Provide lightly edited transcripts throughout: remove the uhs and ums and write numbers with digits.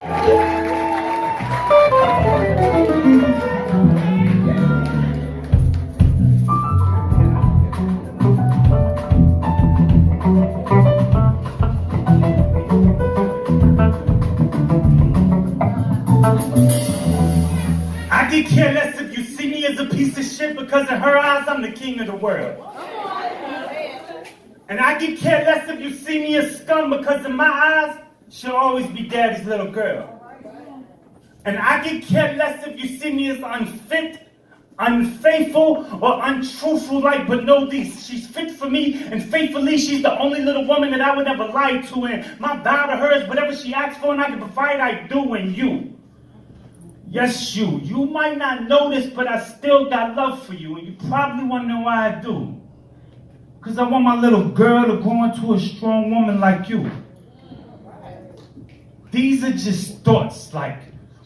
I could care less if you see me as a piece of shit, because in her eyes I'm the king of the world. And I could care less if you see me as scum, because in my eyes she'll always be daddy's little girl. And I could care less if you see me as unfit, unfaithful, or untruthful, but know these: she's fit for me, and faithfully she's the only little woman that I would ever lie to. And my vow to her is whatever she asks for and I can provide, I do. And you, yes, you might not know this, but I still got love for you, and you probably want to know why I do. Because I want my little girl to grow into a strong woman like you. These are just thoughts like,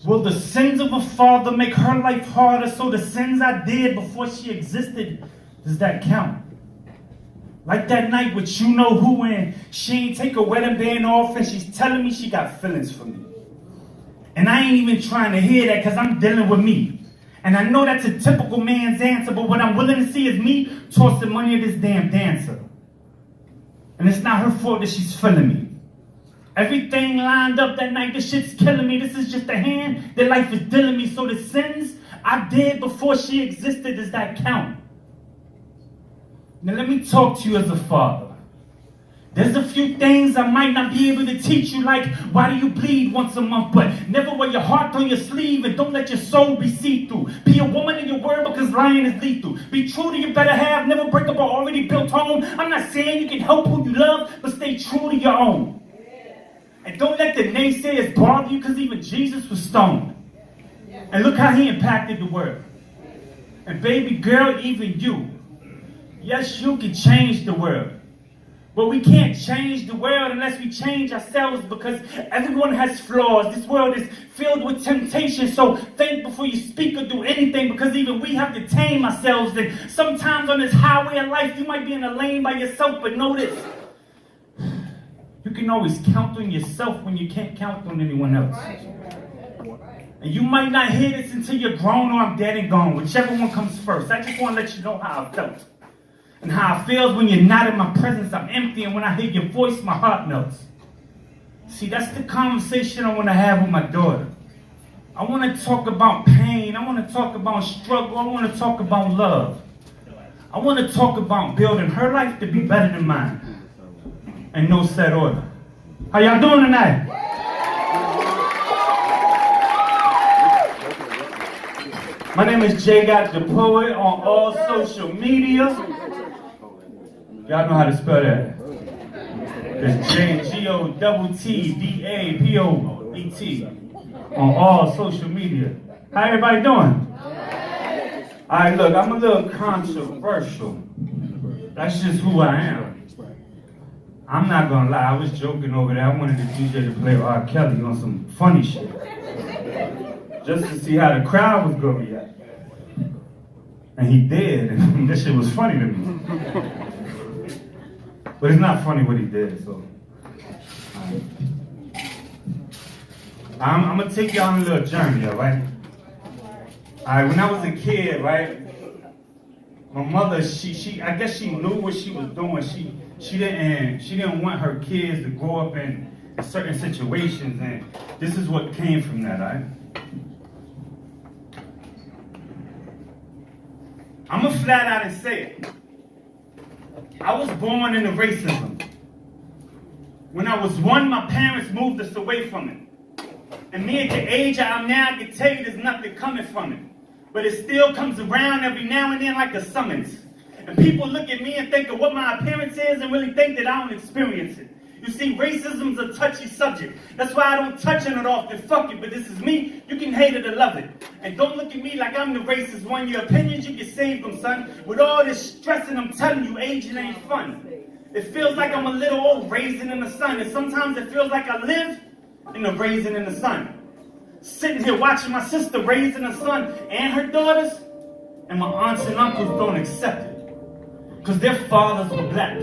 will the sins of a father make her life harder? So the sins I did before she existed, does that count? Like that night with you know who, and she ain't take her wedding band off and she's telling me she got feelings for me. And I ain't even trying to hear that, because I'm dealing with me. And I know that's a typical man's answer, but what I'm willing to see is me tossing money at this damn dancer. And it's not her fault that she's feeling me. Everything lined up that night, the shit's killing me. This is just a hand that life is dealing me. So the sins I did before she existed, does that count? Now let me talk to you as a father. There's a few things I might not be able to teach you, like why do you bleed once a month, but never wear your heart on your sleeve, and don't let your soul be see-through. Be a woman in your word, because lying is lethal. Be true to your better half, never break up an already built home. I'm not saying you can help who you love, but stay true to your own. And don't let the naysayers bother you, because even Jesus was stoned. And look how he impacted the world. And baby girl, even you. Yes, you can change the world. But we can't change the world unless we change ourselves, because everyone has flaws. This world is filled with temptation. So think before you speak or do anything, because even we have to tame ourselves. And sometimes on this highway of life, you might be in a lane by yourself, but know this: you can always count on yourself when you can't count on anyone else. And you might not hear this until you're grown or I'm dead and gone, whichever one comes first. I just want to let you know how I felt. And how it feels when you're not in my presence. I'm empty, and when I hear your voice, my heart melts. See, that's the conversation I want to have with my daughter. I want to talk about pain. I want to talk about struggle. I want to talk about love. I want to talk about building her life to be better than mine. In no set order. How y'all doing tonight? My name is Gott Da Poet on all social media. Y'all know how to spell that. It's Gottdapoet on all social media. How everybody doing? Alright, look, I'm a little controversial. That's just who I am. I'm not gonna lie, I was joking over there. I wanted the DJ to play R. Kelly on some funny shit, just to see how the crowd was gonna react. And he did, and this shit was funny to me. But it's not funny what he did, so. I'm gonna take y'all on a little journey, alright? Alright, when I was a kid, right? My mother, I guess she knew what she was doing. She didn't want her kids to grow up in certain situations, and this is what came from that, alright? I'm gonna flat out and say it. I was born into racism. When I was 1, my parents moved us away from it. And me at the age I am now, I can tell you there's nothing coming from it. But it still comes around every now and then like a summons. And people look at me and think of what my appearance is and really think that I don't experience it. You see, racism's a touchy subject. That's why I don't touch on it often. Fuck it, but this is me. You can hate it or love it. And don't look at me like I'm the racist one. Your opinions, you can save them, son. With all this stressing, I'm telling you, aging ain't fun. It feels like I'm a little old raisin in the sun. And sometimes it feels like I live in the raisin in the sun. Sitting here watching my sister raising her son and her daughters, and my aunts and uncles don't accept it. Because their fathers were black,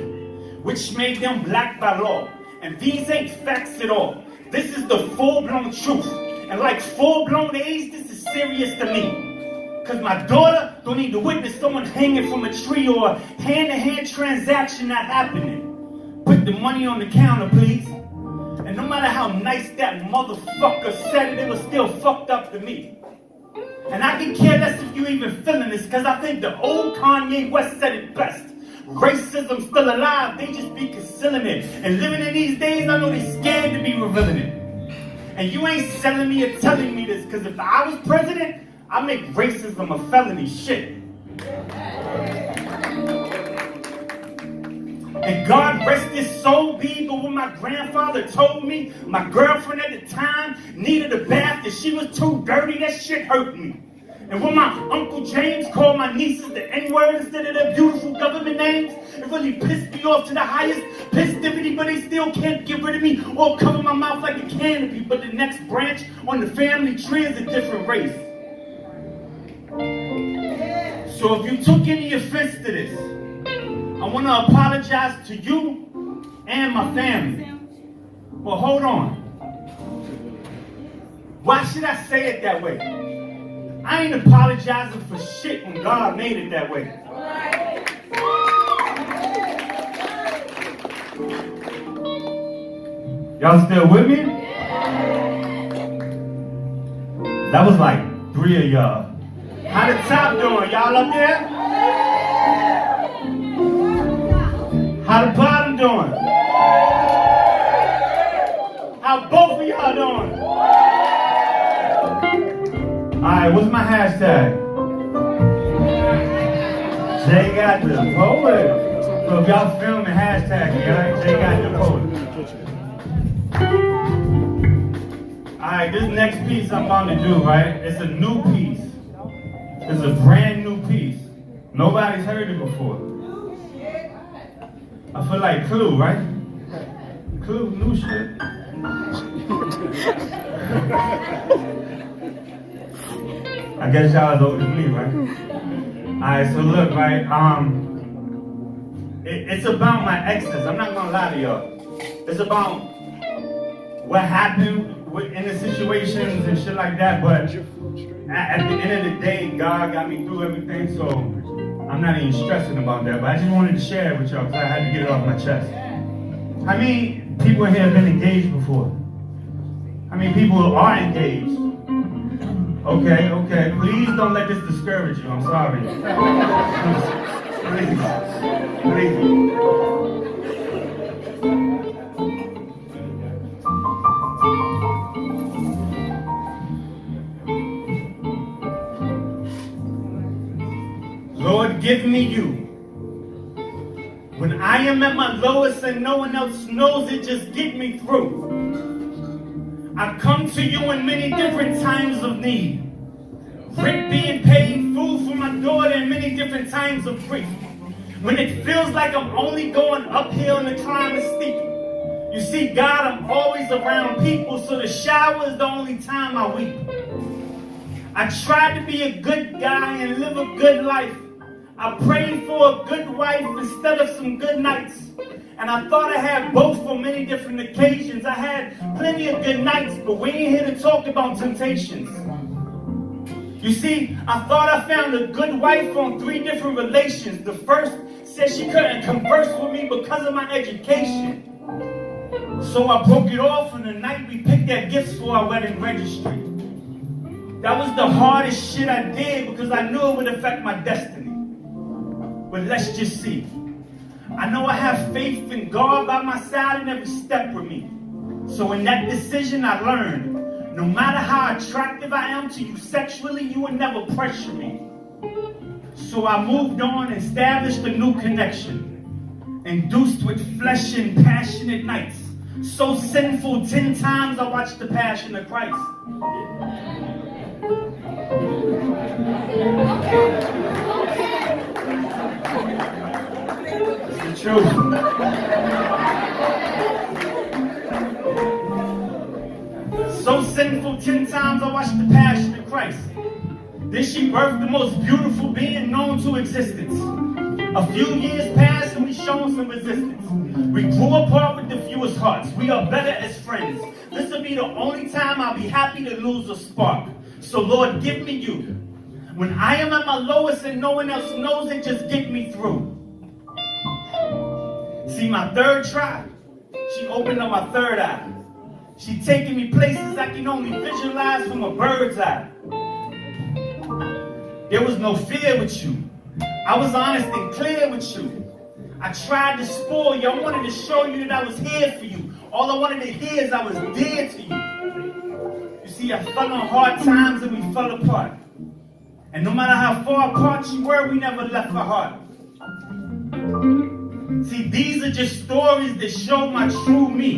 which made them black by law. And these ain't facts at all. This is the full-blown truth. And like full-blown AIDS, this is serious to me. Because my daughter don't need to witness someone hanging from a tree or a hand-to-hand transaction not happening. Put the money on the counter, please. And no matter how nice that motherfucker said it was still fucked up to me. And I can care less if you even feeling this, because I think the old Kanye West said it best. Racism's still alive, they just be concealing it. And living in these days, I know they scared to be revealing it. And you ain't selling me or telling me this, because if I was president, I'd make racism a felony shit. And God rest his soul be, but when my grandfather told me my girlfriend at the time needed a bath and she was too dirty, that shit hurt me. And when my Uncle James called my nieces the N-word instead of their beautiful government names, it really pissed me off to the highest festivity, but they still can't get rid of me or cover my mouth like a canopy. But the next branch on the family tree is a different race. So if you took any offense to this, I want to apologize to you and my family. But hold on. Why should I say it that way? I ain't apologizing for shit when God made it that way. Y'all still with me? That was like 3 of y'all. How the top doing? Y'all up there? How the bottom doing? How both of y'all doing? Alright, what's my hashtag? Jay Got Da Poet. So if y'all filming, hashtag me, alright? Jay Got Da Poet. Alright, this next piece I'm about to do, right? It's a new piece. It's a brand new piece. Nobody's heard it before. I feel like Clue, right? Clue, new shit. I guess y'all as old as me, right? Alright, so look, right? It's about my exes. I'm not gonna lie to y'all. It's about what happened in the situations and shit like that, but at the end of the day, God got me through everything, so I'm not even stressing about that, but I just wanted to share it with y'all because I had to get it off my chest. How many people in here have been engaged before? How many people are engaged? Okay, okay. Please don't let this discourage you. I'm sorry. Please. Please. Lord, give me you. When I am at my lowest and no one else knows it, just get me through. I come to you in many different times of need. Rent being paid, food for my daughter, and many different times of grief. When it feels like I'm only going uphill and the climb is steep. You see, God, I'm always around people, so the shower is the only time I weep. I tried to be a good guy and live a good life. I prayed for a good wife instead of some good nights. And I thought I had both for many different occasions. I had plenty of good nights, but we ain't here to talk about temptations. You see, I thought I found a good wife on 3 different relations. The first said she couldn't converse with me because of my education. So I broke it off, and the night we picked our gifts for our wedding registry. That was the hardest shit I did because I knew it would affect my destiny. But let's just see. I know I have faith in God by my side in every step with me. So in that decision I learned, no matter how attractive I am to you sexually, you will never pressure me. So I moved on and established a new connection, induced with flesh and passionate nights. So sinful 10 times I watched the Passion of Christ. It's the truth. So sinful 10 times I watched the Passion of Christ. Then she birthed the most beautiful being known to existence. A few years passed and we shown some resistance. We grew apart with the fewest hearts. We are better as friends. This will be the only time I'll be happy to lose a spark. So Lord, give me you. When I am at my lowest and no one else knows it, just get me through. See, my third try, she opened up my third eye. She taking me places I can only visualize from a bird's eye. There was no fear with you. I was honest and clear with you. I tried to spoil you. I wanted to show you that I was here for you. All I wanted to hear is I was dear to you. You see, I fell on hard times and we fell apart. And no matter how far apart you were, we never left our heart. See, these are just stories that show my true me.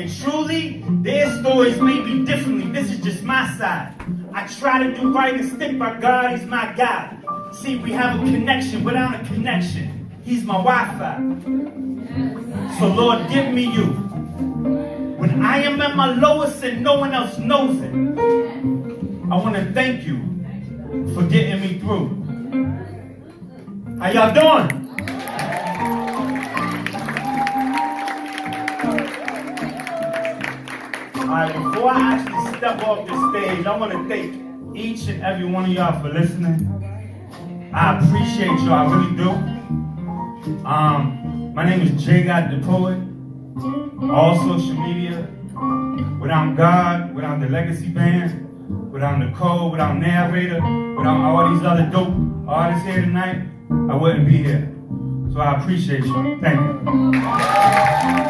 And truly, their stories may be differently. This is just my side. I try to do right and stick by God. He's my guide. See, we have a connection without a connection. He's my Wi-Fi. So Lord, give me you. When I am at my lowest and no one else knows it, I want to thank you for getting me through. How y'all doing? Alright, before I actually step off the stage, I want to thank each and every one of y'all for listening. I appreciate y'all, I really do. My name is Gott Da Poet. All social media. Without God, without the Legacy Band, without Nicole, without Narrator, without all these other dope artists here tonight, I wouldn't be here. So I appreciate you. Thank you.